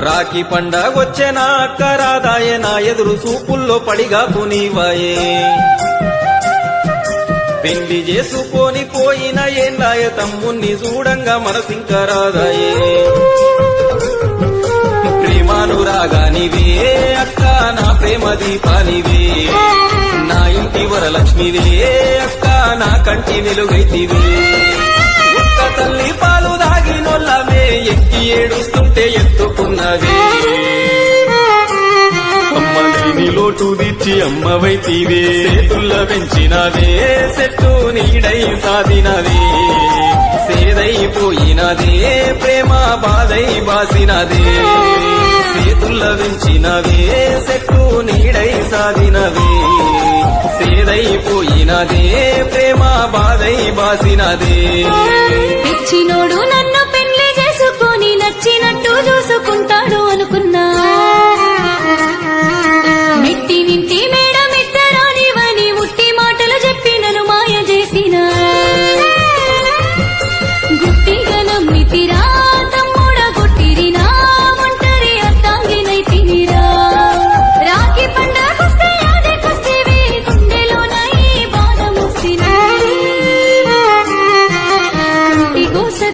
రాఖీ పండగొచ్చెనా అక్క రాదాయే నా ఎదురు చూపుల్లో పడిగా పునీవాయే పెళ్లి చేసుకొని పోయిన ఏందాయ తమ్ముణ్ణి చూడంగా మనసింక రాదాయే ప్రేమానురాగానివే అక్క నా ప్రేమ దీపానివే నా ఇంటి వరలక్ష్మివే అక్క నా కంటి వెలుగైతివే ఒక్క తల్లి పాలు దాగినొల్లమే ఎక్కి ఏడుస్తుంటే ఎత్తుకున్నవే అమ్మ లేని లోటు దిచ్చి అమ్మవైతివే చేతుల్ల పెంచినవే చెట్టు నీడై సాధినవే సేదైపోయినదే ప్రేమ బాధై బాసినదే చేతుల్ల పెంచినవే చెట్టు నీడై సాధినవే సేదైపోయినదే ప్రేమ బాధై బాసినదే పిచ్చినోడు నన్ను